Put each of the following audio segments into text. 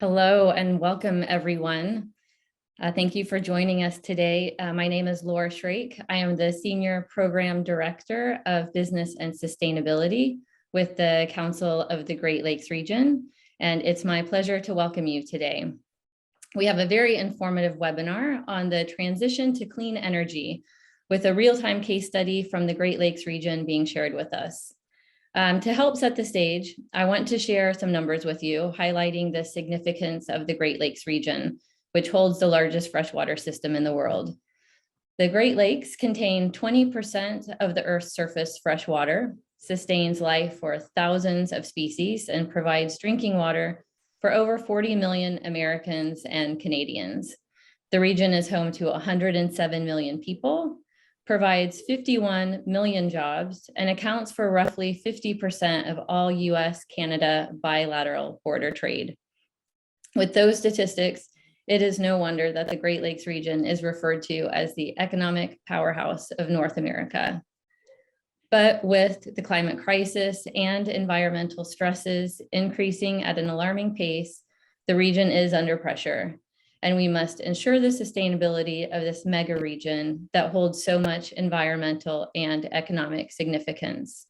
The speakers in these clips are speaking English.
Hello and welcome, everyone. Thank you for joining us today. My name is Laura Shrake. I am the Senior Program Director of Business and Sustainability with the Council of the Great Lakes Region, and it's my pleasure to welcome you today. We have a very informative webinar on the transition to clean energy with a real-time case study from the Great Lakes region being shared with us. To help set the stage, I want to share some numbers with you, highlighting the significance of the Great Lakes region, which holds the largest freshwater system in the world. The Great Lakes contain 20% of the Earth's surface freshwater, sustains life for thousands of species, and provides drinking water for over 40 million Americans and Canadians. The region is home to 107 million people, provides 51 million jobs, and accounts for roughly 50% of all US-Canada bilateral border trade. With those statistics, it is no wonder that the Great Lakes region is referred to as the economic powerhouse of North America. But with the climate crisis and environmental stresses increasing at an alarming pace, the region is under pressure. And we must ensure the sustainability of this mega region that holds so much environmental and economic significance.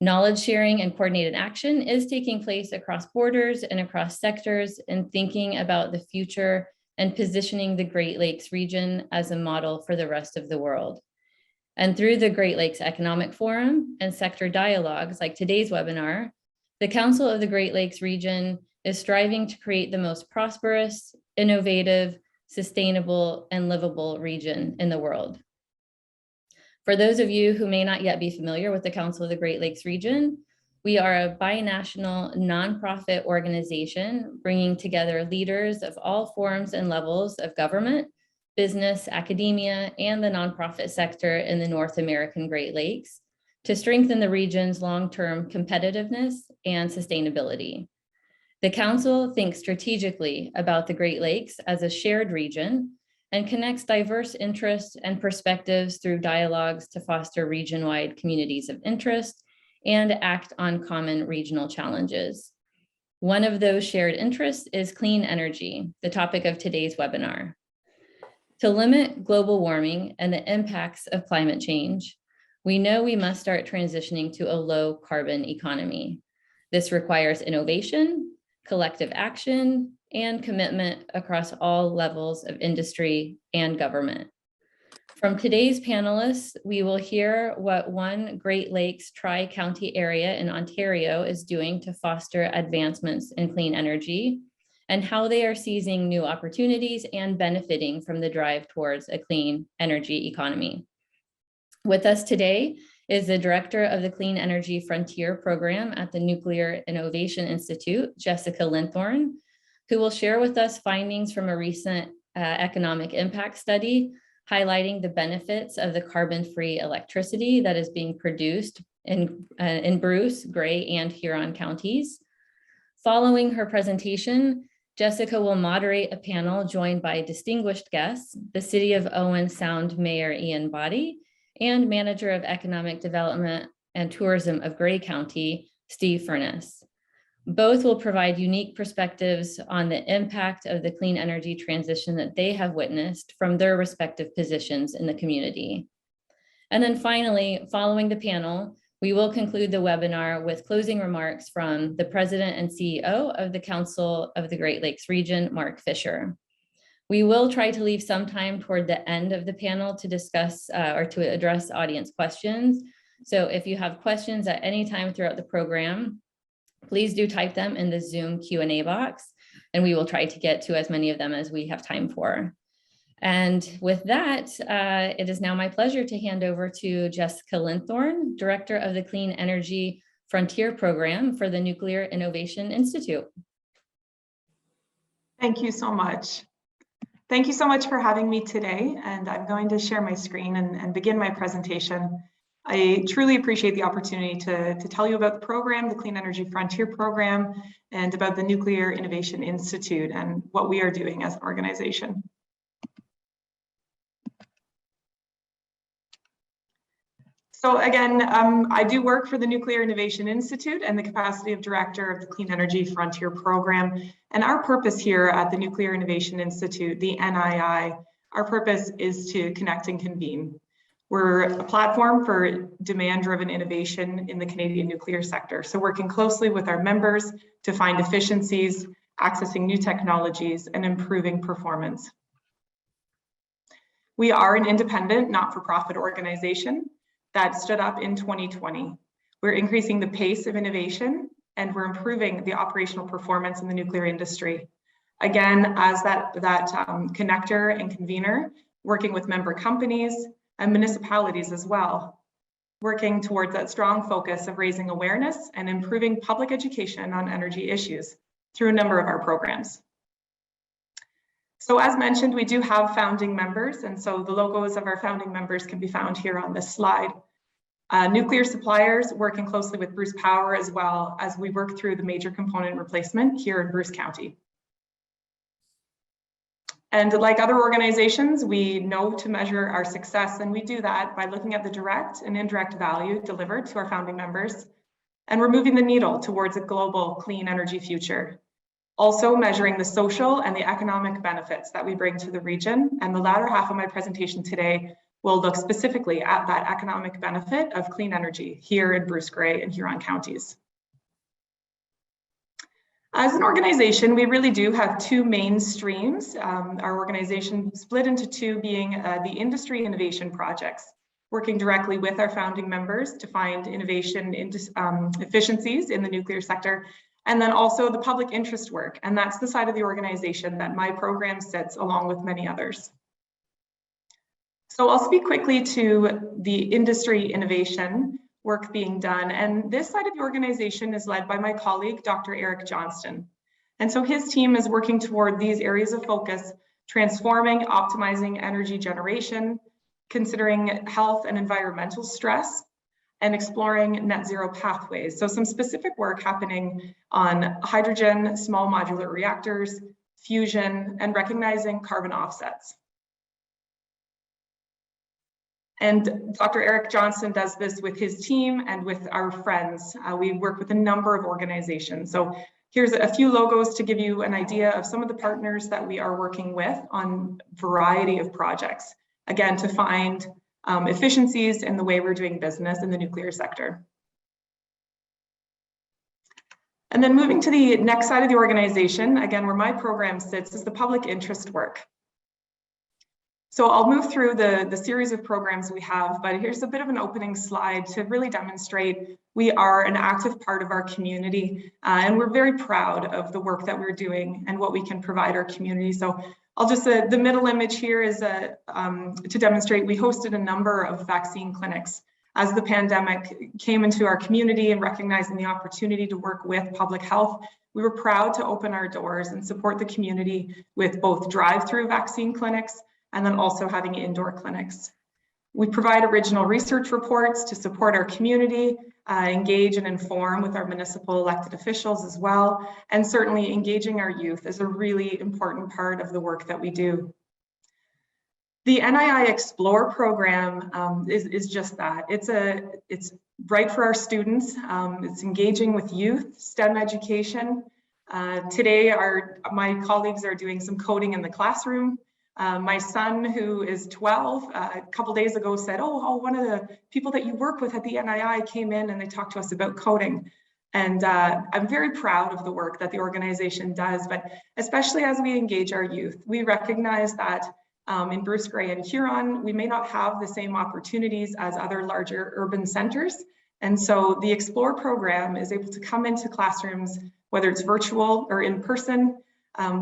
Knowledge sharing and coordinated action is taking place across borders and across sectors in thinking about the future and positioning the Great Lakes region as a model for the rest of the world. And through the Great Lakes Economic Forum and sector dialogues like today's webinar, the Council of the Great Lakes region is striving to create the most prosperous, innovative, sustainable, and livable region in the world. For those of you who may not yet be familiar with the Council of the Great Lakes region, we are a binational nonprofit organization bringing together leaders of all forms and levels of government, business, academia, and the nonprofit sector in the North American Great Lakes to strengthen the region's long-term competitiveness and sustainability. The Council thinks strategically about the Great Lakes as a shared region and connects diverse interests and perspectives through dialogues to foster region-wide communities of interest and act on common regional challenges. One of those shared interests is clean energy, the topic of today's webinar. To limit global warming and the impacts of climate change, we know we must start transitioning to a low carbon economy. This requires innovation, collective action, and commitment across all levels of industry and government. From today's panelists, we will hear what one Great Lakes tri-county area in Ontario is doing to foster advancements in clean energy and how they are seizing new opportunities and benefiting from the drive towards a clean energy economy. With us today is the director of the Clean Energy Frontier program at the Nuclear Innovation Institute, Jessica Linthorne, who will share with us findings from a recent economic impact study highlighting the benefits of the carbon-free electricity that is being produced in Bruce, Grey, and Huron counties. Following her presentation, Jessica will moderate a panel joined by distinguished guests, the City of Owen Sound Mayor Ian Boddy, and Manager of Economic Development and Tourism of Grey County, Steve Furness. Both will provide unique perspectives on the impact of the clean energy transition that they have witnessed from their respective positions in the community. And then finally, following the panel, we will conclude the webinar with closing remarks from the President and CEO of the Council of the Great Lakes region, Mark Fisher. We will try to leave some time toward the end of the panel to discuss or to address audience questions. So if you have questions at any time throughout the program, please do type them in the Zoom Q&A box, and we will try to get to as many of them as we have time for. And with that, it is now my pleasure to hand over to Jessica Linthorne, Director of the Clean Energy Frontier Program for the Nuclear Innovation Institute. Thank you so much. Thank you so much for having me today, and I'm going to share my screen and begin my presentation. I truly appreciate the opportunity to tell you about the program, the Clean Energy Frontier program, and about the Nuclear Innovation Institute and what we are doing as an organization. So again, I do work for the Nuclear Innovation Institute and the capacity of director of the Clean Energy Frontier Program. And our purpose here at the Nuclear Innovation Institute, the NII, our purpose is to connect and convene. We're a platform for demand-driven innovation in the Canadian nuclear sector. So working closely with our members to find efficiencies, accessing new technologies, and improving performance. We are an independent, not-for-profit organization that stood up in 2020. We're increasing the pace of innovation and we're improving the operational performance in the nuclear industry. Again, as that connector and convener, working with member companies and municipalities as well, working towards that strong focus of raising awareness and improving public education on energy issues through a number of our programs. So as mentioned, we do have founding members, and so the logos of our founding members can be found here on this slide. Nuclear suppliers working closely with Bruce Power as well as we work through the major component replacement here in Bruce County. And like other organizations, we know to measure our success, and we do that by looking at the direct and indirect value delivered to our founding members, and we're moving the needle towards a global clean energy future. Also measuring the social and the economic benefits that we bring to the region. And the latter half of my presentation today will look specifically at that economic benefit of clean energy here in Bruce Grey and Huron counties. As an organization, we really do have two main streams. Our organization split into two, being the industry innovation projects, working directly with our founding members to find innovation efficiencies in the nuclear sector, and then also the public interest work. And that's the side of the organization that my program sits along with many others. So I'll speak quickly to the industry innovation work being done. And this side of the organization is led by my colleague, Dr. Eric Johnston. And so his team is working toward these areas of focus, transforming, optimizing energy generation, considering health and environmental stress, and exploring net zero pathways. So some specific work happening on hydrogen, small modular reactors, fusion, and recognizing carbon offsets. And Dr. Eric Johnston does this with his team and with our friends. We work with a number of organizations. So here's a few logos to give you an idea of some of the partners that we are working with on a variety of projects. Again, to find efficiencies in the way we're doing business in the nuclear sector. And then moving to the next side of the organization, again, where my program sits, is the public interest work. So I'll move through the series of programs we have, but here's a bit of an opening slide to really demonstrate we are an active part of our community, and we're very proud of the work that we're doing and what we can provide our community. So I'll just, the middle image here is to demonstrate we hosted a number of vaccine clinics as the pandemic came into our community, and recognizing the opportunity to work with public health. We were proud to open our doors and support the community with both drive-through vaccine clinics and then also having indoor clinics. We provide original research reports to support our community, engage and inform with our municipal elected officials as well, and certainly engaging our youth is a really important part of the work that we do. The NII Explore program is just that. It's right for our students. It's engaging with youth, STEM education. Today, my colleagues are doing some coding in the classroom. My son, who is 12, a couple days ago said, oh, one of the people that you work with at the NII came in and they talked to us about coding. And I'm very proud of the work that the organization does, but especially as we engage our youth, we recognize that in Bruce Grey and Huron, we may not have the same opportunities as other larger urban centers. And so the Explore program is able to come into classrooms, whether it's virtual or in person.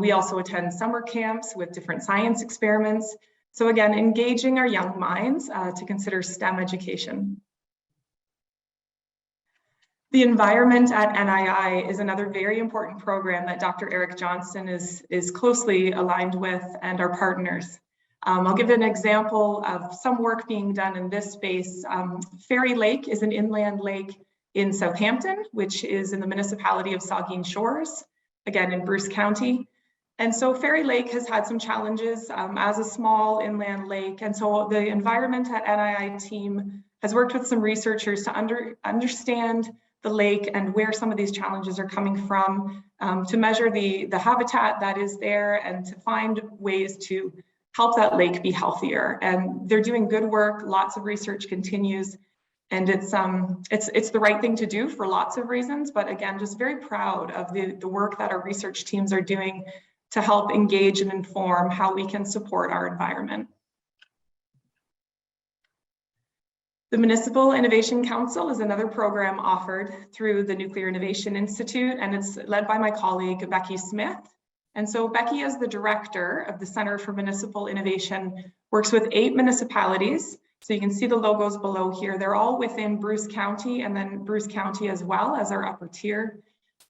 We also attend summer camps with different science experiments. So again, engaging our young minds to consider STEM education. The environment at NII is another very important program that Dr. Eric Johnston is closely aligned with, and our partners. I'll give an example of some work being done in this space. Fairy Lake is an inland lake in Southampton, which is in the municipality of Saugeen Shores, again in Bruce County. And so Fairy Lake has had some challenges as a small inland lake. And so the environment at NII team has worked with some researchers to understand the lake and where some of these challenges are coming from, to measure the habitat that is there and to find ways to help that lake be healthier. And they're doing good work. Lots of research continues, and it's the right thing to do for lots of reasons. But again, just very proud of the work that our research teams are doing to help engage and inform how we can support our environment. The Municipal Innovation Council is another program offered through the Nuclear Innovation Institute, and it's led by my colleague, Becky Smith. And so Becky, as the director of the Center for Municipal Innovation, works with 8 municipalities. So you can see the logos below here. They're all within Bruce County, and then Bruce County as well as our upper tier.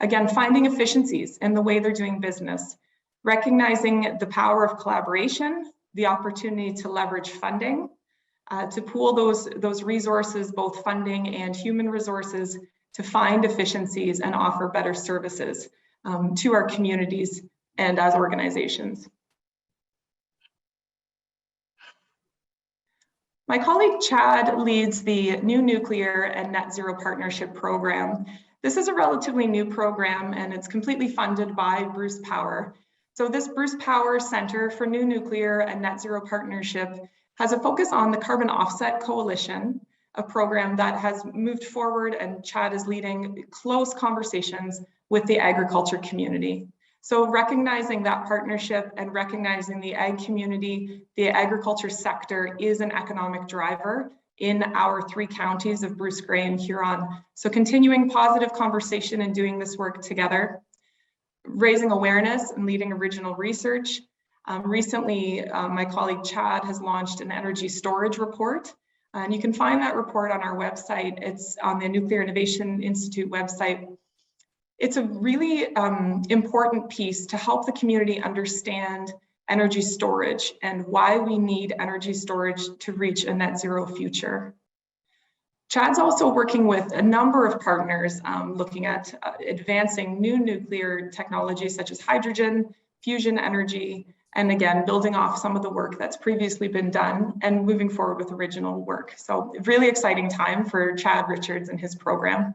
Again, finding efficiencies in the way they're doing business, recognizing the power of collaboration, the opportunity to leverage funding, to pool those resources, both funding and human resources, to find efficiencies and offer better services to our communities and as organizations. My colleague Chad leads the New Nuclear and Net Zero Partnership Program. This is a relatively new program, and it's completely funded by Bruce Power. So this Bruce Power Center for New Nuclear and Net Zero Partnership has a focus on the Carbon Offset Coalition, a program that has moved forward, and Chad is leading close conversations with the agriculture community. So recognizing that partnership and recognizing the ag community, the agriculture sector is an economic driver in our 3 counties of Bruce Grey and Huron. So continuing positive conversation and doing this work together, raising awareness and leading original research. Recently, my colleague Chad has launched an energy storage report, and you can find that report on our website. It's on the Nuclear Innovation Institute website. It's a really important piece to help the community understand energy storage and why we need energy storage to reach a net zero future. Chad's also working with a number of partners looking at advancing new nuclear technologies such as hydrogen, fusion energy, and again, building off some of the work that's previously been done and moving forward with original work. So really exciting time for Chad Richards and his program.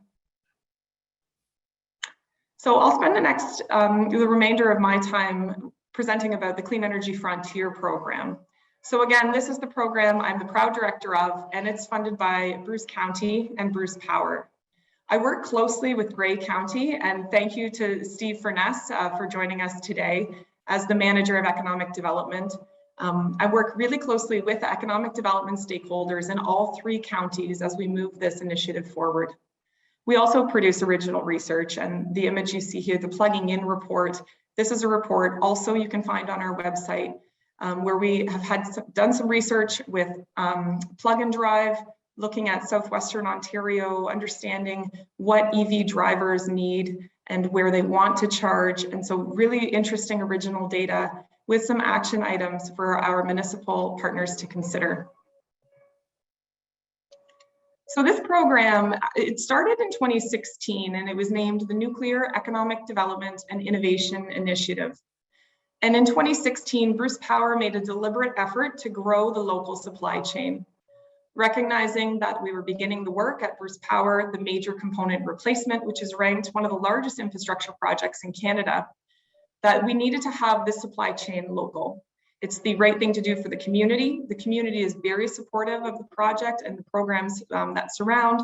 So I'll spend the remainder of my time presenting about the Clean Energy Frontier program. So again, this is the program I'm the proud director of, and it's funded by Bruce County and Bruce Power. I work closely with Grey County, and thank you to Steve Furness for joining us today as the manager of economic development. I work really closely with economic development stakeholders in all 3 counties as we move this initiative forward. We also produce original research, and the image you see here, the plugging in report, this is a report also you can find on our website where we have done some research with Plug and Drive, looking at Southwestern Ontario, understanding what EV drivers need and where they want to charge. And so really interesting original data with some action items for our municipal partners to consider. So this program, it started in 2016, and it was named the Nuclear Economic Development and Innovation Initiative. And in 2016, Bruce Power made a deliberate effort to grow the local supply chain, recognizing that we were beginning the work at Bruce Power, the major component replacement, which is ranked one of the largest infrastructure projects in Canada, that we needed to have this supply chain local. It's the right thing to do for the community. The community is very supportive of the project and the programs that surround,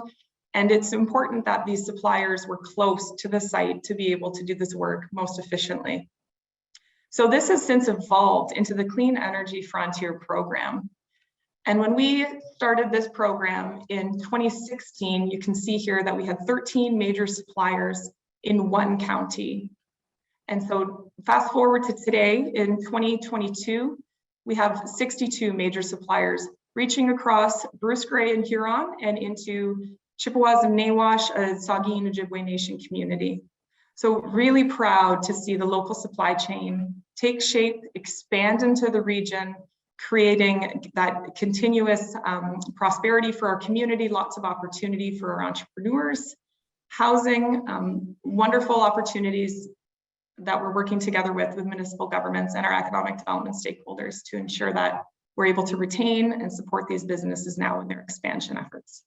and it's important that these suppliers were close to the site to be able to do this work most efficiently. So this has since evolved into the Clean Energy Frontier program. And when we started this program in 2016, you can see here that we had 13 major suppliers in 1 county. And so fast forward to today, in 2022, we have 62 major suppliers reaching across Bruce Grey and Huron and into Chippewas and Nawash, a Saugeen Ojibwe Nation community. So really proud to see the local supply chain take shape, expand into the region, creating that continuous prosperity for our community, lots of opportunity for our entrepreneurs, housing, wonderful opportunities that we're working together with municipal governments and our economic development stakeholders to ensure that we're able to retain and support these businesses now in their expansion efforts.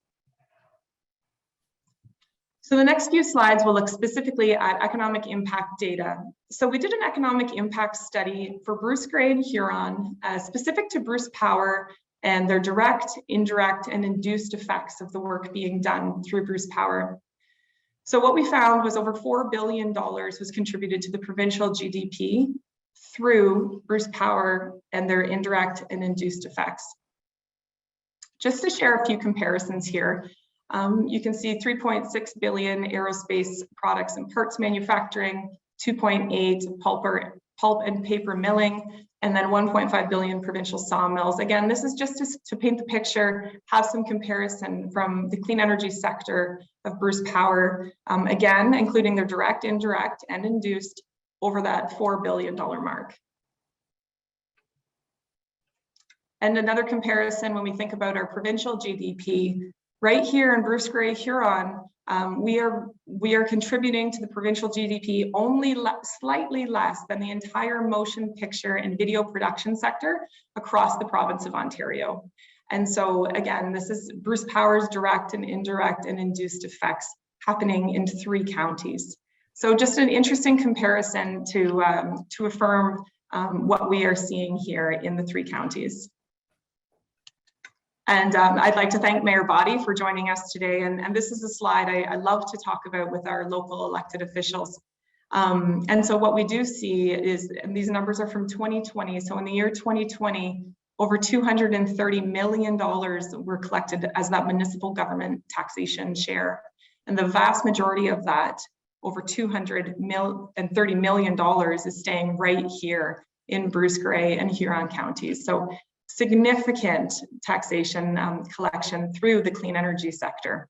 So the next few slides will look specifically at economic impact data. So we did an economic impact study for Bruce Grey and Huron, specific to Bruce Power and their direct, indirect, and induced effects of the work being done through Bruce Power. So what we found was over $4 billion was contributed to the provincial GDP through Bruce Power and their indirect and induced effects. Just to share a few comparisons here, you can see 3.6 billion aerospace products and parts manufacturing, 2.8 pulp and paper milling, and then 1.5 billion provincial sawmills. Again, this is just to paint the picture, have some comparison from the clean energy sector of Bruce Power, again, including their direct, indirect, and induced over that $4 billion mark. And another comparison when we think about our provincial GDP, right here in Bruce Grey, Huron, we are contributing to the provincial GDP only slightly less than the entire motion picture and video production sector across the province of Ontario. And so again, this is Bruce Power's direct and indirect and induced effects happening in 3 counties. So just an interesting comparison to affirm what we are seeing here in the 3 counties. And I'd like to thank Mayor Boddy for joining us today. And this is a slide I love to talk about with our local elected officials. And so what we do see is, and these numbers are from 2020. So in the year 2020, over $230 million were collected as that municipal government taxation share. And the vast majority of that, over $230 million, is staying right here in Bruce Grey and Huron counties. So significant taxation collection through the clean energy sector.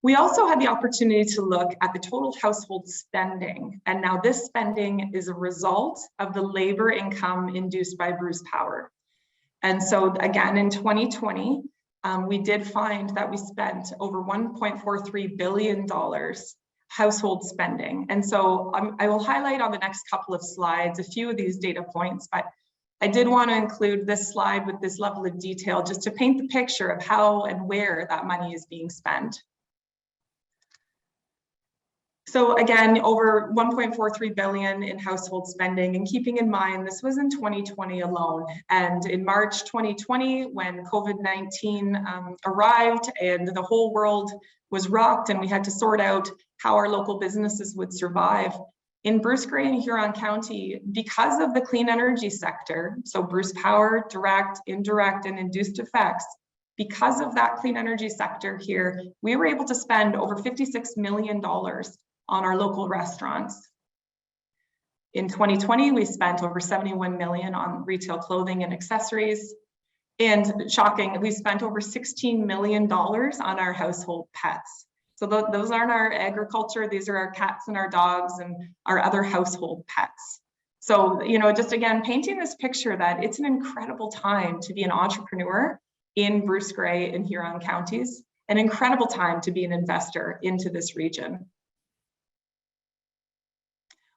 We also had the opportunity to look at the total household spending. And now this spending is a result of the labor income induced by Bruce Power. And so again, in 2020, we did find that we spent over $1.43 billion household spending. And so I will highlight on the next couple of slides a few of these data points, but I did want to include this slide with this level of detail just to paint the picture of how and where that money is being spent. So again, over 1.43 billion in household spending, and keeping in mind, this was in 2020 alone. And in March 2020, when COVID-19 arrived and the whole world was rocked and we had to sort out how our local businesses would survive, in Bruce Grey and Huron County, because of the clean energy sector, so Bruce Power, direct, indirect, and induced effects, because of that clean energy sector here, we were able to spend over $56 million on our local restaurants. In 2020, we spent over 71 million on retail clothing and accessories. And shocking, we spent over $16 million on our household pets. So those aren't our agriculture, these are our cats and our dogs and our other household pets. So, you know, just again, painting this picture that it's an incredible time to be an entrepreneur in Bruce Grey and Huron counties, an incredible time to be an investor into this region.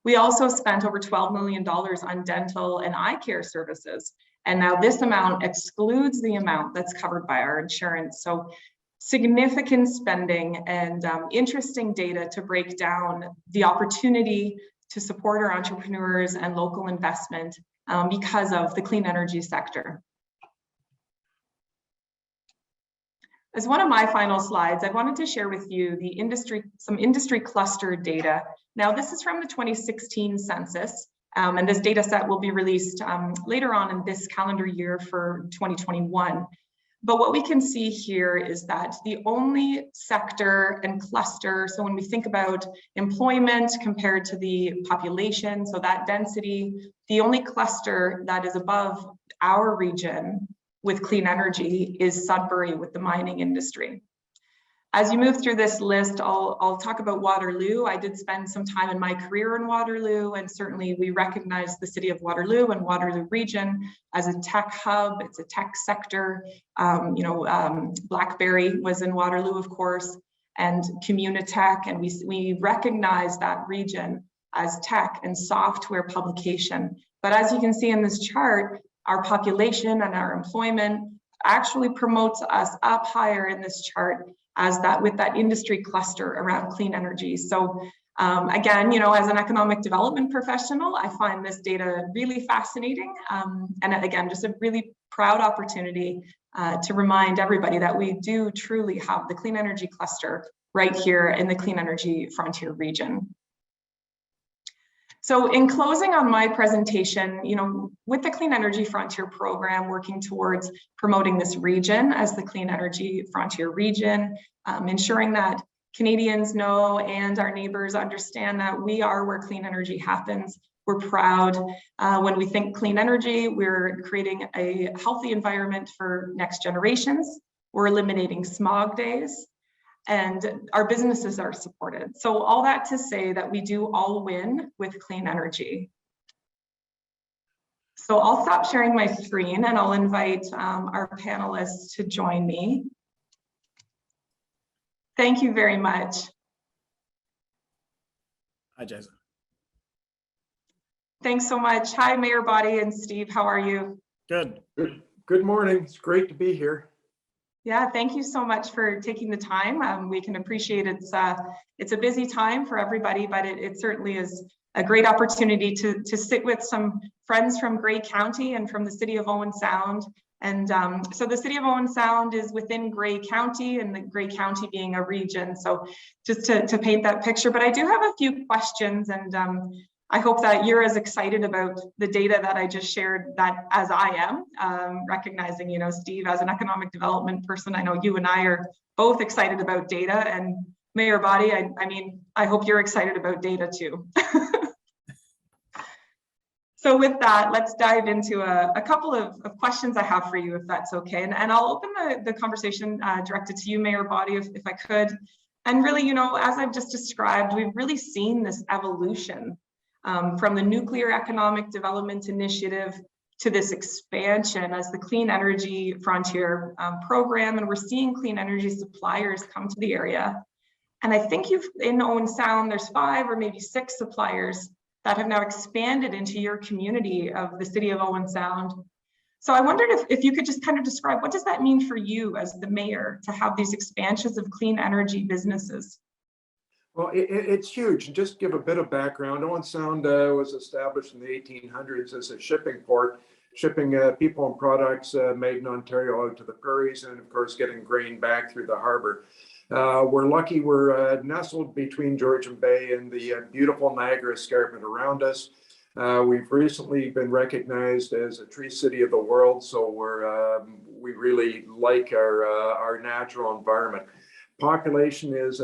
We also spent over $12 million on dental and eye care services. And now this amount excludes the amount that's covered by our insurance. So significant spending and interesting data to break down the opportunity to support our entrepreneurs and local investment because of the clean energy sector. As one of my final slides, I wanted to share with you some industry cluster data. Now, this is from the 2016 census, and this data set will be released later on in this calendar year for 2021. But what we can see here is that the only sector and cluster, so when we think about employment compared to the population, so that density, the only cluster that is above our region with clean energy is Sudbury with the mining industry. As you move through this list, I'll talk about Waterloo. I did spend some time in my career in Waterloo, and certainly we recognize the city of Waterloo and Waterloo region as a tech hub. It's a tech sector. BlackBerry was in Waterloo, of course, and Communitech, and we recognize that region as tech and software publication But as you can see in this chart, our population and our employment actually promotes us up higher in this chart as that with that industry cluster around clean energy. So again, as an economic development professional, I find this data really fascinating. And again, just a really proud opportunity to remind everybody that we do truly have the clean energy cluster right here in the clean energy frontier region. So in closing on my presentation, with the Clean Energy Frontier program working towards promoting this region as the Clean Energy Frontier region, ensuring that Canadians know and our neighbors understand that we are where clean energy happens. We're proud. When we think clean energy, we're creating a healthy environment for next generations. We're eliminating smog days, and our businesses are supported. So all that to say that we do all win with clean energy. So I'll stop sharing my screen and I'll invite our panelists to join me. Thank you very much. Hi, Jason. Thanks so much. Hi, Mayor Boddy and Steve, how are you? Good. Good morning. It's great to be here. Yeah, thank you so much for taking the time. We can appreciate it's a busy time for everybody, but it certainly is a great opportunity to sit with some friends from Grey County and from the city of Owen Sound. And so the city of Owen Sound is within Grey County, and the Grey County being a region. So just to paint that picture, but I do have a few questions, and I hope that you're as excited about the data that I just shared that as I am, recognizing, Steve, as an economic development person, I know you and I are both excited about data, and Mayor Boddy, I hope you're excited about data too. So with that, let's dive into a couple of questions I have for you, if that's okay. And I'll open the conversation directed to you, Mayor Boddy, if I could. And really, as I've just described, we've really seen this evolution from the Nuclear Economic Development Initiative to this expansion as the Clean Energy Frontier program. And we're seeing clean energy suppliers come to the area. And I think in Owen Sound, there's 5 or maybe 6 suppliers that have now expanded into your community of the city of Owen Sound. So I wondered if you could just kind of describe, what does that mean for you as the mayor to have these expansions of clean energy businesses? Well, it's huge. And just give a bit of background. Owen Sound was established in the 1800s as a shipping port, shipping people and products made in Ontario out to the prairies, and of course getting grain back through the harbor. We're lucky we're nestled between Georgian Bay and the beautiful Niagara Escarpment around us. We've recently been recognized as a tree city of the world, so we really like our natural environment. Population is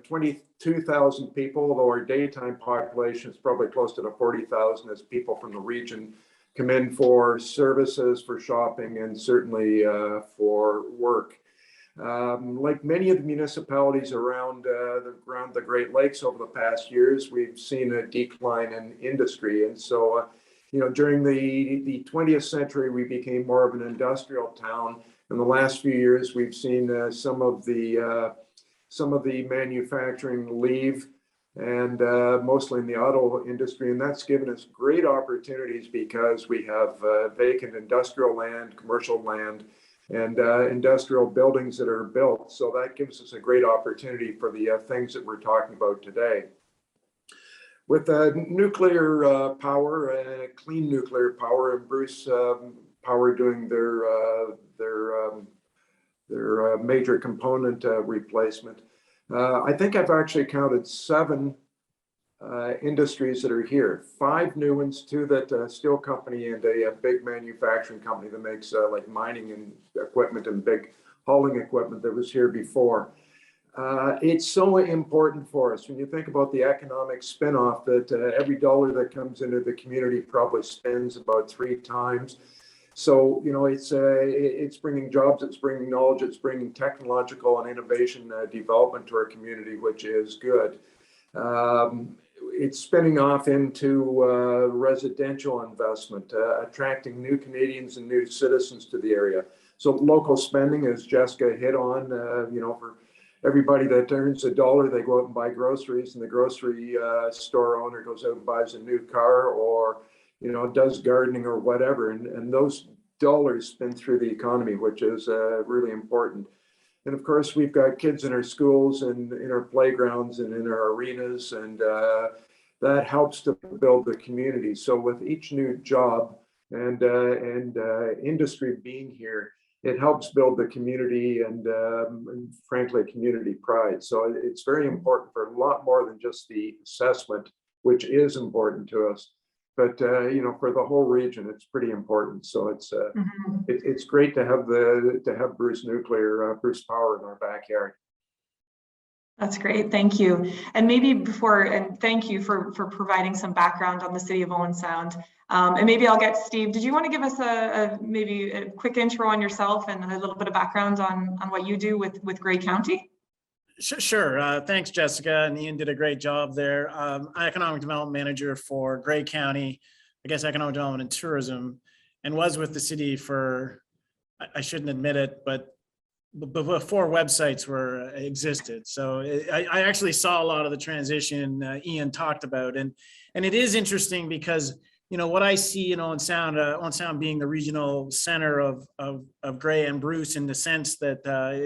22,000 people, although our daytime population is probably close to the 40,000 as people from the region come in for services, for shopping, and certainly for work. Like many of the municipalities around the Great Lakes over the past years, we've seen a decline in industry. And so, during the 20th century, we became more of an industrial town. In the last few years, we've seen some of the manufacturing leave, and mostly in the auto industry. And that's given us great opportunities because we have vacant industrial land, commercial land, and industrial buildings that are built. So that gives us a great opportunity for the things that we're talking about today. With nuclear power, clean nuclear power, and Bruce Power doing their major component replacement, I think I've actually counted 7 industries that are here. 5 new ones, 2 that steel company and a big manufacturing company that makes like mining and equipment and big hauling equipment that was here before. It's so important for us when you think about the economic spin-off that every dollar that comes into the community probably spends about 3 times. So, it's bringing jobs, it's bringing knowledge, it's bringing technological and innovation development to our community, which is good. It's spinning off into residential investment, attracting new Canadians and new citizens to the area. So local spending, as Jessica hit on, for everybody that earns $1, they go out and buy groceries, and the grocery store owner goes out and buys a new car, or does gardening or whatever, and those dollars spin through the economy, which is really important. And of course, we've got kids in our schools and in our playgrounds and in our arenas, and that helps to build the community. So with each new job and industry being here, it helps build the community and frankly, community pride. So it's very important for a lot more than just the assessment, which is important to us. But for the whole region, it's pretty important. So it's great to have Bruce Power in our backyard. That's great, thank you. And maybe thank you for providing some background on the city of Owen Sound. And maybe I'll get Steve. Did you want to give us maybe a quick intro on yourself and a little bit of background on what you do with Grey County? Sure. Thanks, Jessica. And Ian did a great job there. I'm economic development manager for Grey County, I guess economic development and tourism, and was with the city for, I shouldn't admit it, but before websites existed. So I actually saw a lot of the transition Ian talked about. And it is interesting because, what I see in Owen Sound being the regional center of Grey and Bruce, in the sense that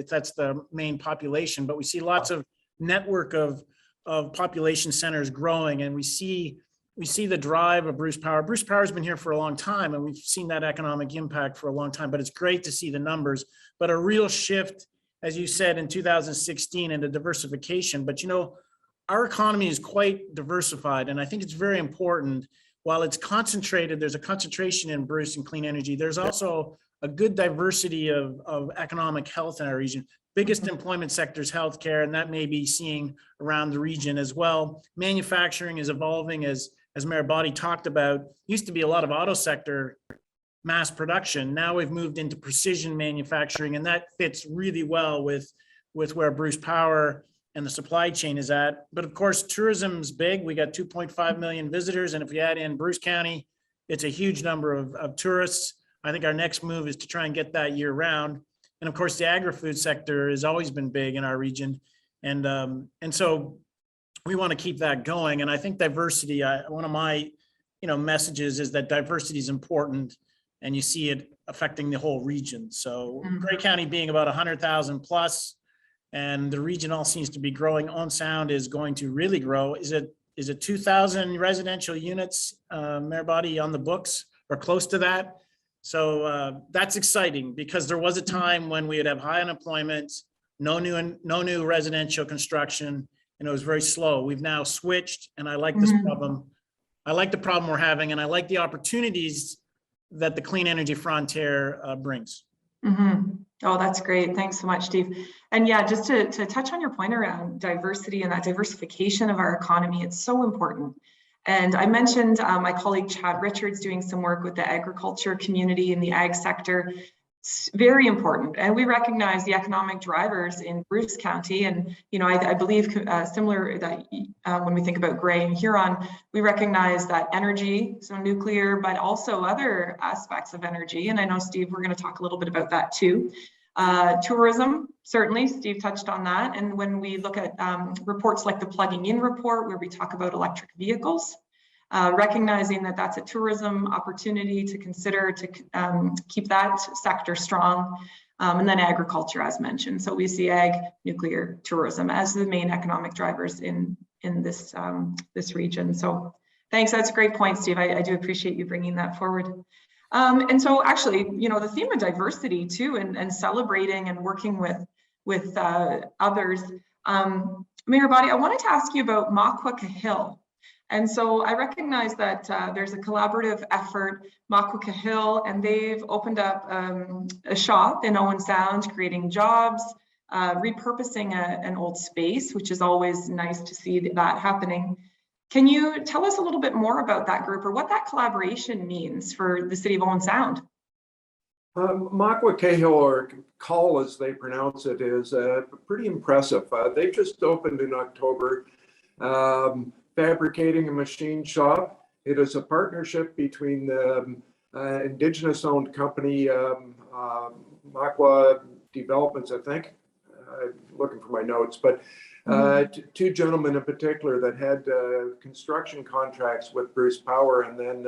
that's the main population, but we see lots of network of population centers growing, and we see the drive of Bruce Power. Bruce Power has been here for a long time, and we've seen that economic impact for a long time, but it's great to see the numbers, but a real shift, as you said, in 2016 into diversification. But our economy is quite diversified, and I think it's very important. While it's concentrated, there's a concentration in Bruce and clean energy, there's also a good diversity of economic health in our region. Biggest employment sector is healthcare, and that may be seeing around the region as well. Manufacturing is evolving, as Mayor Boddy talked about. Used to be a lot of auto sector mass production. Now we've moved into precision manufacturing, and that fits really well with where Bruce Power and the supply chain is at. But of course, tourism's big. We got 2.5 million visitors. And if we add in Bruce County, it's a huge number of tourists. I think our next move is to try and get that year round. And of course, the agri-food sector has always been big in our region. And so we want to keep that going. And I think diversity, one of my messages is that diversity is important, and you see it affecting the whole region. So Grey County being about 100,000 plus, and the region all seems to be growing. Owen Sound is going to really grow. Is it 2,000 residential units, Mayor Boddy, on the books or close to that? So that's exciting, because there was a time when we would have high unemployment, no new residential construction, and it was very slow. We've now switched, and I like this problem. I like the problem we're having, and I like the opportunities that the clean energy frontier brings. Oh, that's great. Thanks so much, Steve. And yeah, just to touch on your point around diversity and that diversification of our economy, it's so important. And I mentioned my colleague Chad Richards doing some work with the agriculture community in the ag sector. It's very important. And we recognize the economic drivers in Bruce County. And, I believe similar that when we think about Grey and Huron, we recognize that energy, so nuclear, but also other aspects of energy. And I know, Steve, we're going to talk a little bit about that too. Tourism, certainly, Steve touched on that. And when we look at reports like the Plugging In report, where we talk about electric vehicles, recognizing that that's a tourism opportunity to consider to keep that sector strong, and then agriculture, as mentioned. So we see ag, nuclear, tourism as the main economic drivers in this this region. So thanks, that's a great point, Steve. I do appreciate you bringing that forward. And so actually, the theme of diversity too, and celebrating and working with others. Mayor Boddy, I wanted to ask you about Makwaka Hill. And so I recognize that there's a collaborative effort, Makwaka Hill, and they've opened up a shop in Owen Sound, creating jobs, repurposing an old space, which is always nice to see that happening. Can you tell us a little bit more about that group, or what that collaboration means for the city of Owen Sound? Makwaka Hill, or Call as they pronounce it, is pretty impressive. They just opened in October. Fabricating a machine shop. It is a partnership between the Indigenous-owned company, Makwa Developments, I think. Looking for my notes, but two gentlemen in particular that had construction contracts with Bruce Power, and then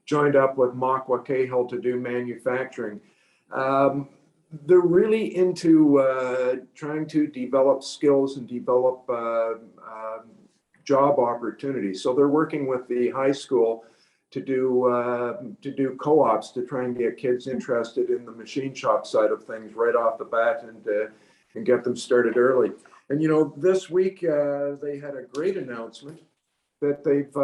joined up with Makwa Cahill to do manufacturing. They're really into trying to develop skills and develop job opportunities. So they're working with the high school to do co-ops to try and get kids interested in the machine shop side of things right off the bat and get them started early. And you know, this week they had a great announcement that they've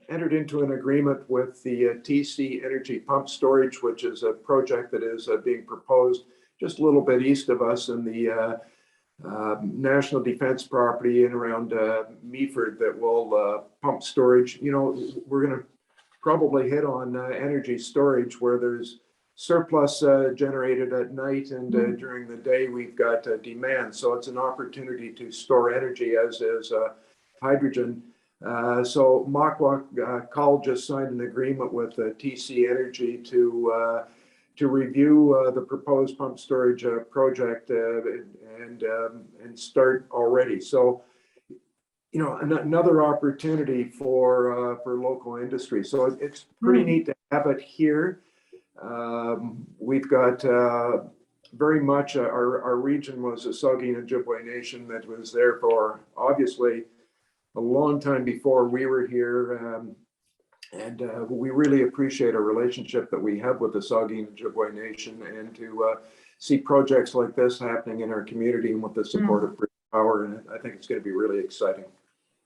entered into an agreement with the TC Energy Pump Storage, which is a project that is being proposed just a little bit east of us in the national defense property and around Meaford that will pump storage. You know, we're going to probably hit on energy storage where there's surplus generated at night, and during the day we've got demand. So it's an opportunity to store energy, as is hydrogen. So Makwa Call just signed an agreement with TC Energy to review the proposed pump storage project and start already. So, you know, another opportunity for local industry. So it's pretty neat to have it here. We've got very much our region was a Saugeen Ojibwe Nation that was there for obviously a long time before we were here. And we really appreciate our relationship that we have with the Saugeen Ojibwe Nation, and to see projects like this happening in our community and with the support of Bruce Power. And I think it's going to be really exciting.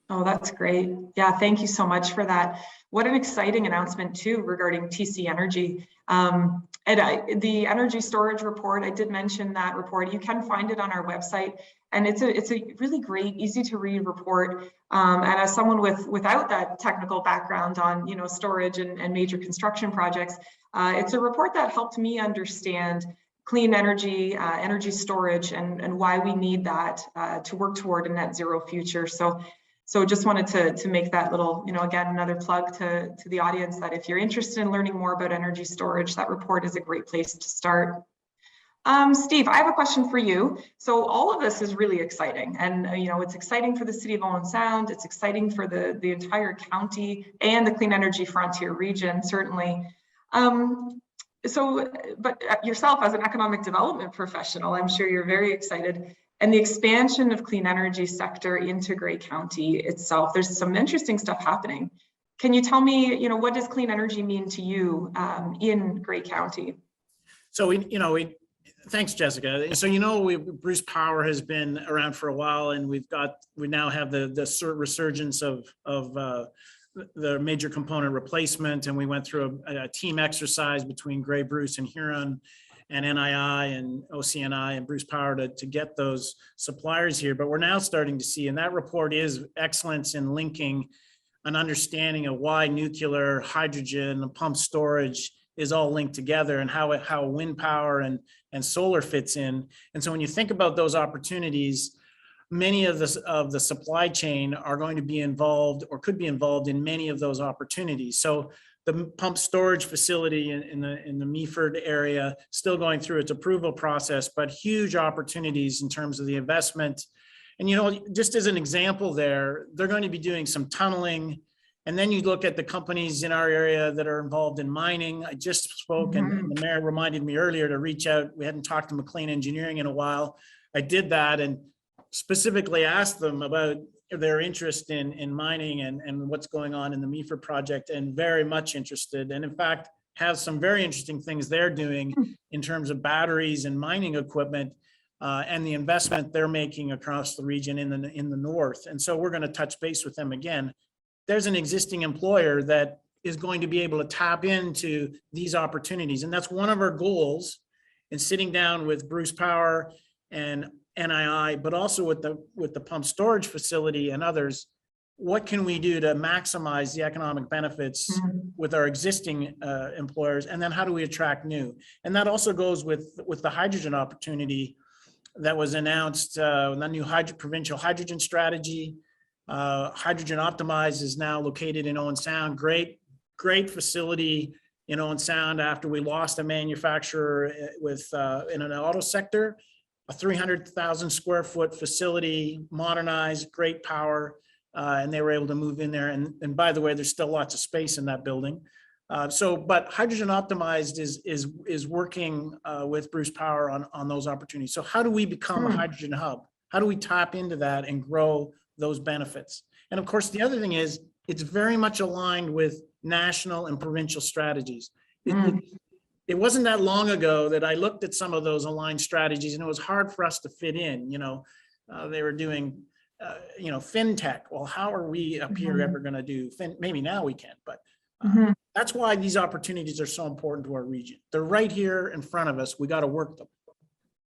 Oh, that's great. Yeah, thank you so much for that. What an exciting announcement too regarding TC Energy. The energy storage report, I did mention that report. You can find it on our website, and it's a really great, easy to read report. And as someone without that technical background on, you know, storage and major construction projects, it's a report that helped me understand clean energy, energy storage, and why we need that to work toward a net zero future. So just wanted to make that little, you know, again, another plug to the audience that if you're interested in learning more about energy storage, that report is a great place to start. Steve, I have a question for you. So all of this is really exciting, and you know, it's exciting for the city of Owen Sound, it's exciting for the entire county and the clean energy frontier region, certainly. But yourself as an economic development professional, I'm sure you're very excited. And the expansion of clean energy sector into Grey County itself, there's some interesting stuff happening. Can you tell me, you know, what does clean energy mean to you in Grey County? So thanks, Jessica. So, you know, Bruce Power has been around for a while, and we now have the resurgence of the major component replacement, and we went through a team exercise between Grey, Bruce, and Huron, and NII and OCNI and Bruce Power to get those suppliers here. But we're now starting to see, and that report is excellence in linking an understanding of why nuclear, hydrogen, pump storage is all linked together, and how wind power and solar fits in. And so when you think about those opportunities, many of the supply chain are going to be involved or could be involved in many of those opportunities. So the pump storage facility in the Meaford area still going through its approval process, but huge opportunities in terms of the investment. And, you know, just as an example there, they're going to be doing some tunneling. And then you look at the companies in our area that are involved in mining. I just spoke, and the mayor reminded me earlier to reach out. We hadn't talked to McLean Engineering in a while. I did that and specifically asked them about their interest in mining and what's going on in the Meaford project, and very much interested, and in fact have some very interesting things they're doing in terms of batteries and mining equipment, and the investment they're making across the region in the north. And so we're going to touch base with them again. There's an existing employer that is going to be able to tap into these opportunities, and that's one of our goals in sitting down with Bruce Power and NII, but also with the pump storage facility and others. What can we do to maximize the economic benefits with our existing employers, and then how do we attract new? And that also goes with the hydrogen opportunity that was announced, the new provincial hydrogen strategy. Hydrogen Optimized is now located in Owen Sound. Great facility in Owen Sound after we lost a manufacturer in an auto sector. A 300,000 square foot facility, modernized, great power, and they were able to move in there. And by the way, there's still lots of space in that building. But Hydrogen Optimized is working with Bruce Power on those opportunities. So how do we become a hydrogen hub? How do we tap into that and grow those benefits? And of course, the other thing is it's very much aligned with national and provincial strategies. It wasn't that long ago that I looked at some of those aligned strategies, and it was hard for us to fit in. They were doing, fintech. Well, how are we up here ever going to do? Maybe now we can, but that's why these opportunities are so important to our region. They're right here in front of us. We got to work them.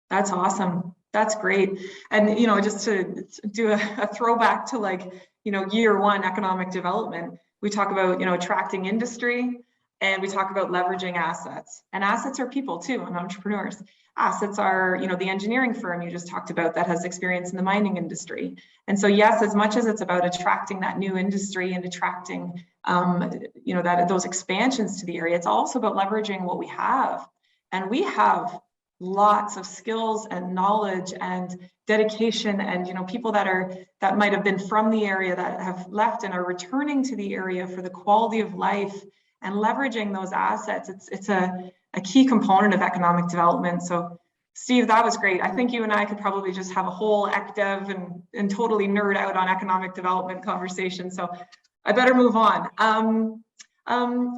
That's awesome. That's great. And, just to do a throwback to year one economic development, we talk about, attracting industry, and we talk about leveraging assets. And assets are people too, and entrepreneurs. Assets are, the engineering firm you just talked about that has experience in the mining industry. And so, yes, as much as it's about attracting that new industry and attracting, those expansions to the area, it's also about leveraging what we have. And we have lots of skills and knowledge and dedication, and people that might have been from the area that have left and are returning to the area for the quality of life and leveraging those assets. It's a key component of economic development. So Steve, that was great. I think you and I could probably just have a whole ECDev and totally nerd out on economic development conversation. So I better move on.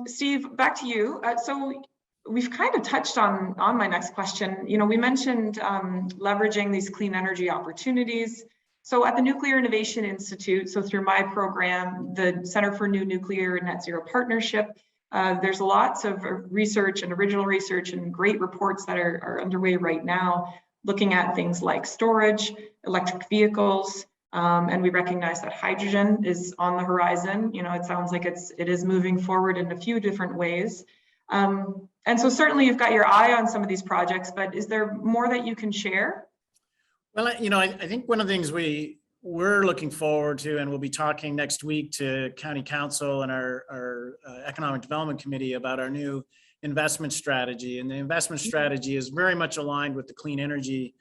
Steve, back to you. So we've kind of touched on my next question. We mentioned leveraging these clean energy opportunities. So at the Nuclear Innovation Institute, so through my program, the Center for New Nuclear and Net Zero Partnership, there's lots of research and original research and great reports that are underway right now, looking at things like storage, electric vehicles, and we recognize that hydrogen is on the horizon. It sounds like it is moving forward in a few different ways. And so certainly you've got your eye on some of these projects, but is there more that you can share? Well, I think one of the things we're looking forward to, and we'll be talking next week to County Council and our Economic Development Committee about our new investment strategy. And the investment strategy is very much aligned with the clean energy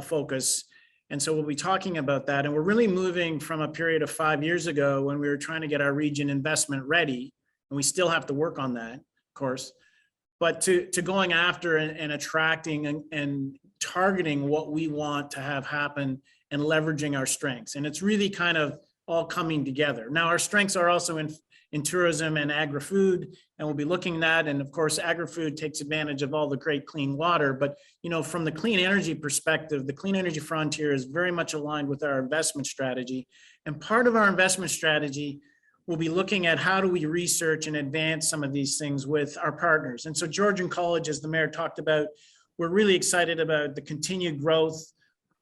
focus. And so we'll be talking about that. And we're really moving from a period of 5 years ago when we were trying to get our region investment ready, and we still have to work on that, of course, but to going after and attracting and targeting what we want to have happen and leveraging our strengths. And it's really kind of all coming together. Now, our strengths are also in tourism and agri-food, and we'll be looking at that. And of course, agri-food takes advantage of all the great clean water. But, from the clean energy perspective, the clean energy frontier is very much aligned with our investment strategy. And part of our investment strategy will be looking at how do we research and advance some of these things with our partners. And so Georgian College, as the mayor talked about, we're really excited about the continued growth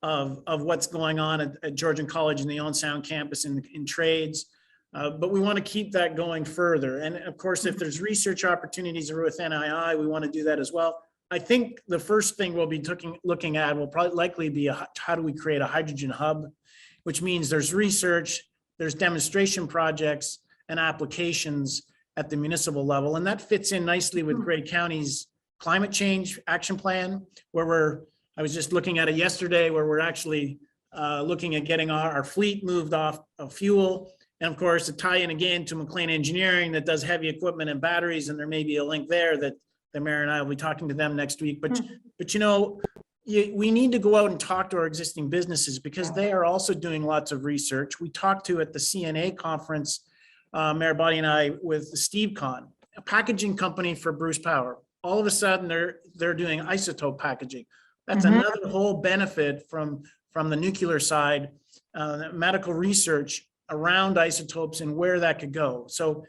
of what's going on at Georgian College and the Owen Sound campus in trades. But we want to keep that going further. And of course, if there's research opportunities with NII, we want to do that as well. I think the first thing we'll be looking at will probably likely be how do we create a hydrogen hub, which means there's research, there's demonstration projects and applications at the municipal level. And that fits in nicely with Grey County's climate change action plan, where I was just looking at it yesterday, where we're actually looking at getting our fleet moved off of fuel. And of course, to tie in again to McLean Engineering that does heavy equipment and batteries, and there may be a link there that the mayor and I will be talking to them next week. But we need to go out and talk to our existing businesses because they are also doing lots of research. We talked to at the CNA conference, Mayor Boddy and I, with Steve Con, a packaging company for Bruce Power. All of a sudden, they're doing isotope packaging. That's another whole benefit from the nuclear side, medical research around isotopes and where that could go. So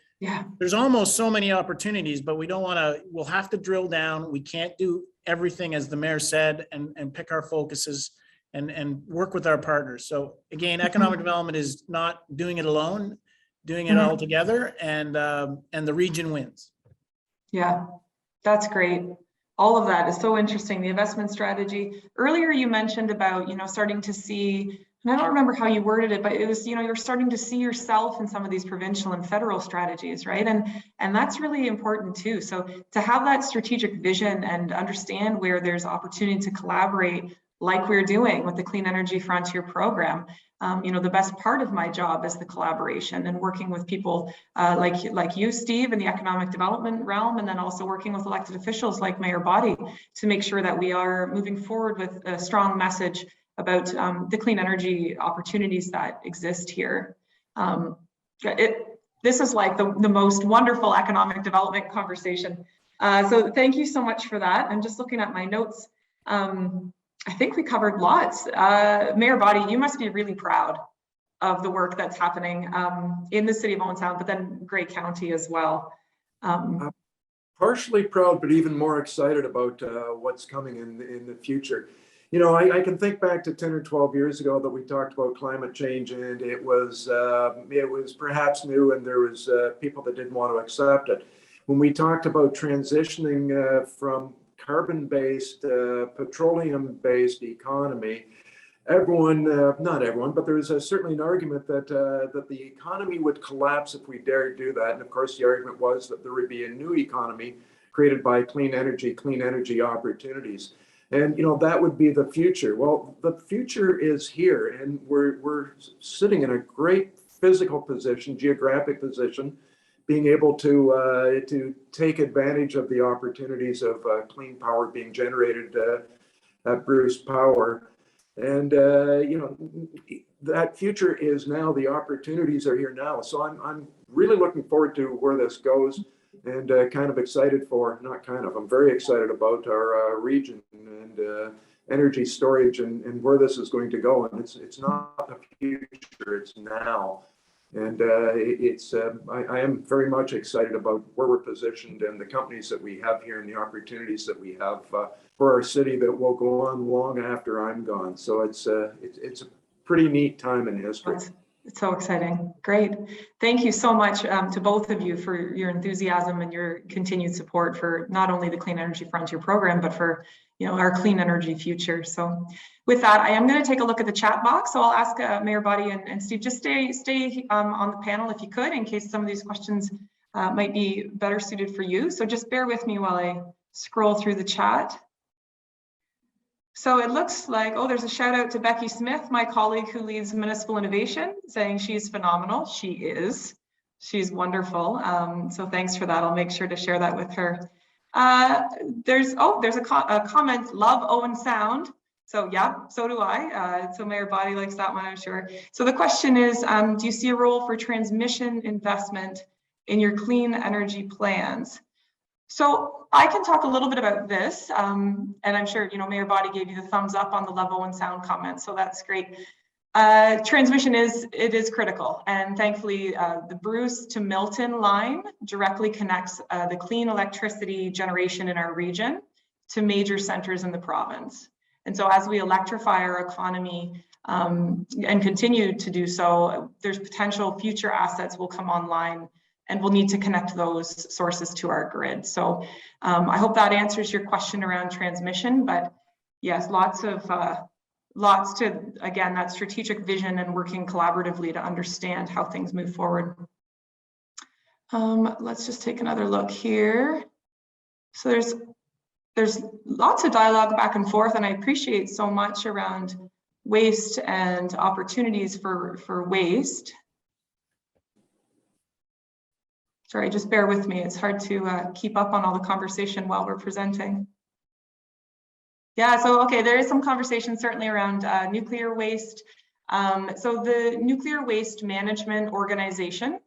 there's almost so many opportunities, but we'll have to drill down. We can't do everything, as the mayor said, and pick our focuses and work with our partners. So again, economic development is not doing it alone, doing it all together, and the region wins. Yeah, that's great. All of that is so interesting. The investment strategy. Earlier, you mentioned about, starting to see, and I don't remember how you worded it, but it was, you're starting to see yourself in some of these provincial and federal strategies, right? And that's really important too. So to have that strategic vision and understand where there's opportunity to collaborate, like we're doing with the Clean Energy Frontier program, The best part of my job is the collaboration and working with people like you, Steve, in the economic development realm, and then also working with elected officials like Mayor Boddy to make sure that we are moving forward with a strong message about the clean energy opportunities that exist here. This is like the most wonderful economic development conversation. So thank you so much for that. I'm just looking at my notes. I think we covered lots. Mayor Boddy, you must be really proud of the work that's happening in the city of Owen Sound, but then Grey County as well. Partially proud, but even more excited about what's coming in the future. I can think back to 10 or 12 years ago that we talked about climate change, and it was perhaps new, and there was people that didn't want to accept it. When we talked about transitioning from carbon-based, petroleum-based economy, everyone, not everyone, but there was certainly an argument that the economy would collapse if we dared do that. And of course, the argument was that there would be a new economy created by clean energy opportunities. And that would be the future. Well, the future is here, and we're sitting in a great physical position, geographic position, being able to take advantage of the opportunities of clean power being generated at Bruce Power. And that future is now. The opportunities are here now. So I'm really looking forward to where this goes, and I'm very excited about our region and energy storage and where this is going to go. And it's not the future, it's now. And I am very much excited about where we're positioned and the companies that we have here and the opportunities that we have for our city that will go on long after I'm gone. So it's a pretty neat time in history. It's so exciting. Great. Thank you so much to both of you for your enthusiasm and your continued support for not only the Clean Energy Frontier program, but for our clean energy future. So with that, I am going to take a look at the chat box. So I'll ask Mayor Boddy and Steve, just stay on the panel if you could, in case some of these questions might be better suited for you. So just bear with me while I scroll through the chat. So it looks like, there's a shout out to Becky Smith, my colleague who leads municipal innovation, saying she's phenomenal. She is. She's wonderful. So thanks for that. I'll make sure to share that with her. There's a comment, love Owen Sound. So yeah, so do I. So Mayor Boddy likes that one, I'm sure. So the question is, do you see a role for transmission investment in your clean energy plans? So I can talk a little bit about this, and I'm sure Mayor Boddy gave you the thumbs up on the Love Owen Sound comment, so that's great. Transmission is critical, and thankfully the Bruce to Milton line directly connects the clean electricity generation in our region to major centers in the province. And so as we electrify our economy and continue to do so, there's potential future assets will come online, and we'll need to connect those sources to our grid. So I hope that answers your question around transmission, but yes, lots to, again, that strategic vision and working collaboratively to understand how things move forward. Let's just take another look here. So there's lots of dialogue back and forth, and I appreciate so much around waste and opportunities for waste. Sorry, just bear with me. It's hard to keep up on all the conversation while we're presenting. Yeah, so okay, there is some conversation certainly around nuclear waste. So the Nuclear Waste Management Organization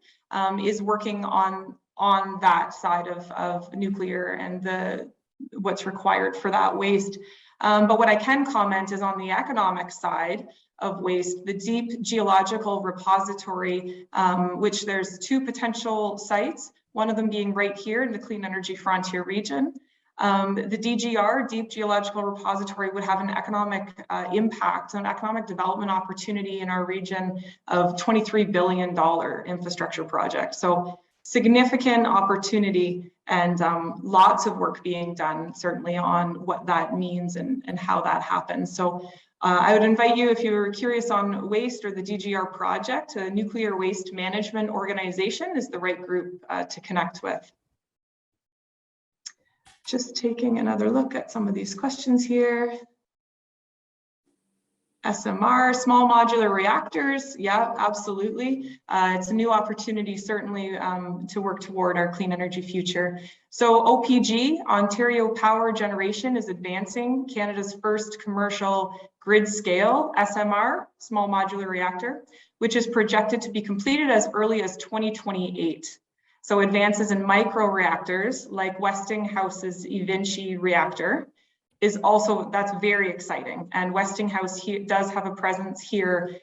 is working on that side of nuclear and what's required for that waste. But what I can comment is on the economic side of waste, the Deep Geological Repository, which there's 2 potential sites, one of them being right here in the Clean Energy Frontier region. The DGR, Deep Geological Repository, would have an economic impact, an economic development opportunity in our region of $23 billion infrastructure project. So significant opportunity, and lots of work being done certainly on what that means and how that happens. So I would invite you, if you're curious on waste or the DGR project, a Nuclear Waste Management Organization is the right group to connect with. Just taking another look at some of these questions here. SMR, small modular reactors. Yeah, absolutely. It's a new opportunity, certainly, to work toward our clean energy future. So OPG, Ontario Power Generation, is advancing Canada's first commercial grid scale SMR, small modular reactor, which is projected to be completed as early as 2028. So advances in micro reactors like Westinghouse's eVinci reactor is also, that's very exciting. And Westinghouse does have a presence here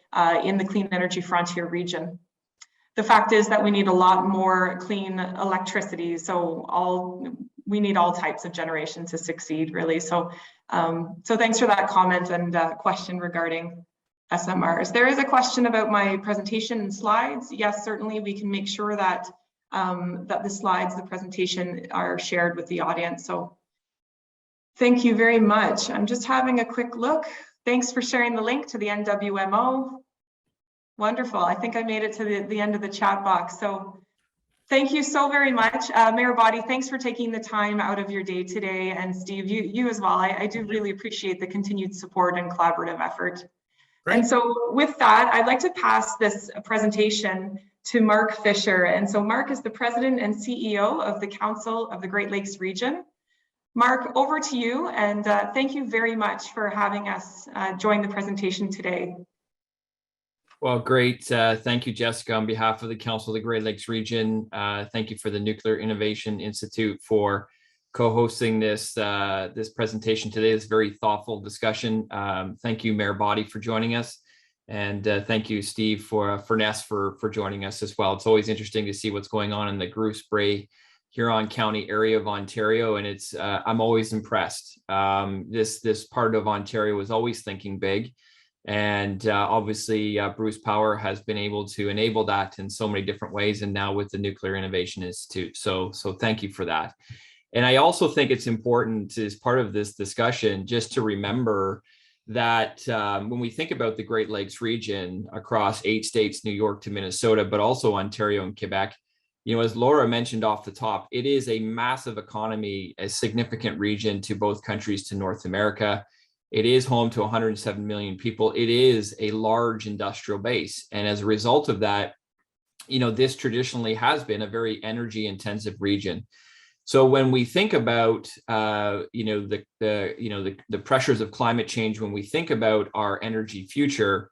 in the clean energy frontier region. The fact is that we need a lot more clean electricity. So we need all types of generation to succeed, really. So, so thanks for that comment and question regarding SMRs. There is a question about my presentation and slides. Yes, certainly we can make sure that, that the slides, the presentation are shared with the audience. So thank you very much. I'm just having a quick look. Thanks for sharing the link to the NWMO. Wonderful. I think I made it to the end of the chat box. So thank you so very much. Mayor Boddy, thanks for taking the time out of your day today. And Steve, you as well. I do really appreciate the continued support and collaborative effort. Great. And so with that, I'd like to pass this presentation to Mark Fisher. And so Mark is the President and CEO of the Council of the Great Lakes Region. Mark, over to you, and thank you very much for having us join the presentation today. Well, great. Thank you, Jessica, on behalf of the Council of the Great Lakes Region. Thank you for the Nuclear Innovation Institute for co-hosting this presentation today, this very thoughtful discussion. Thank you, Mayor Boddy, for joining us. And thank you, Steve Furness, for joining us as well. It's always interesting to see what's going on in the Bruce Bray Huron County area of Ontario, and it's I'm always impressed. This part of Ontario is always thinking big, and obviously Bruce Power has been able to enable that in so many different ways, and now with the Nuclear Innovation Institute. So thank you for that. And I also think it's important as part of this discussion just to remember that when we think about the Great Lakes region across 8 states, New York to Minnesota, but also Ontario and Quebec, you know, as Laura mentioned off the top, it is a massive economy, a significant region to both countries, to North America. It is home to 107 million people. It is a large industrial base. And as a result of that, you know, this traditionally has been a very energy intensive region. So when we think about, you know, the pressures of climate change, when we think about our energy future,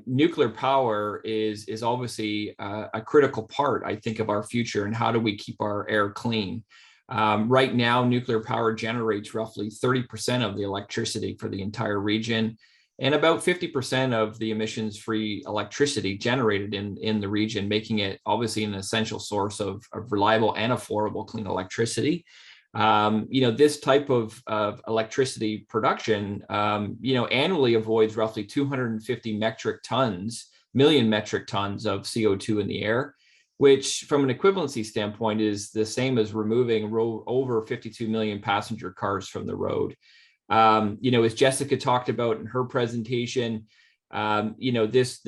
nuclear power is obviously a critical part, I think, of our future, and how do we keep our air clean? Right now, nuclear power generates roughly 30% of the electricity for the entire region, and about 50% of the emissions-free electricity generated in the region, making it obviously an essential source of reliable and affordable clean electricity. You know, this type of electricity production, you know, annually avoids roughly 250 million metric tons of CO2 in the air, which from an equivalency standpoint is the same as removing over 52 million passenger cars from the road. You know, as Jessica talked about in her presentation, you know, this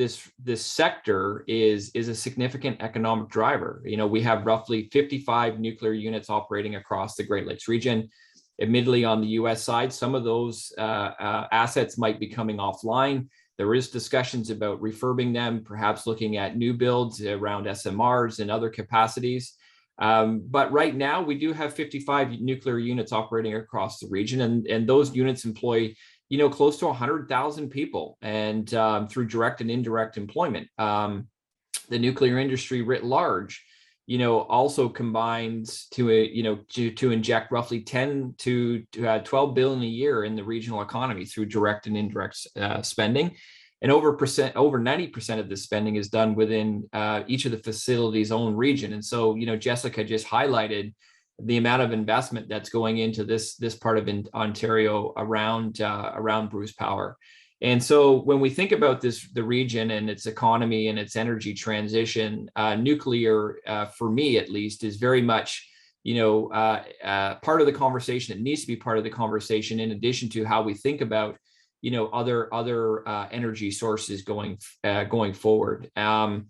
sector is a significant economic driver. You know, we have roughly 55 nuclear units operating across the Great Lakes region. Admittedly, on the US side, some of those assets might be coming offline. There is discussions about refurbing them, perhaps looking at new builds around SMRs and other capacities. But right now, we do have 55 nuclear units operating across the region, and those units employ, you know, close to 100,000 people, and through direct and indirect employment. The nuclear industry writ large, you know, also combines to inject roughly 10 to 12 billion a year in the regional economy through direct and indirect spending. And over 90% of this spending is done within each of the facilities' own region. And so, you know, Jessica just highlighted the amount of investment that's going into this part of Ontario around Bruce Power. And so when we think about the region and its economy and its energy transition, nuclear, for me at least, is very much, you know, part of the conversation. It needs to be part of the conversation, in addition to how we think about, you know, other energy sources going forward. And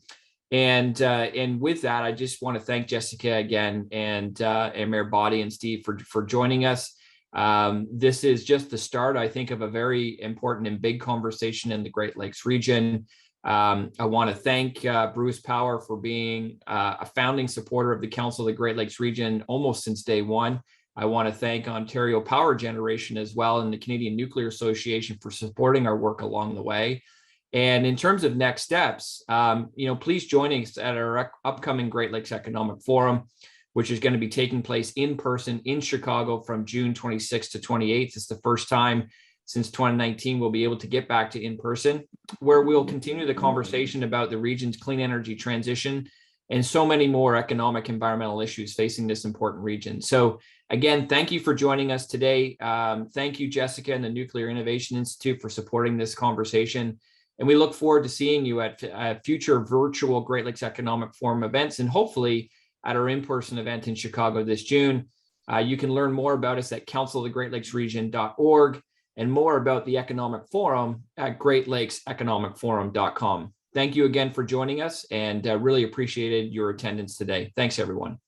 with that, I just want to thank Jessica again, and Mayor Boddy and Steve for joining us. This is just the start, I think, of a very important and big conversation in the Great Lakes region. I want to thank Bruce Power for being a founding supporter of the Council of the Great Lakes region almost since day one. I want to thank Ontario Power Generation as well and the Canadian Nuclear Association for supporting our work along the way. And in terms of next steps, please join us at our upcoming Great Lakes Economic Forum, which is going to be taking place in person in Chicago from June 26th to 28th. It's the first time since 2019 we'll be able to get back to in person, where we'll continue the conversation about the region's clean energy transition and so many more economic environmental issues facing this important region. So again, thank you for joining us today. Thank you, Jessica and the Nuclear Innovation Institute for supporting this conversation. And we look forward to seeing you at future virtual Great Lakes Economic Forum events and hopefully at our in-person event in Chicago this June. You can learn more about us at councilofthegreatlakesregion.org and more about the Economic Forum at greatlakeseconomicforum.com. Thank you again for joining us and really appreciated your attendance today. Thanks, everyone.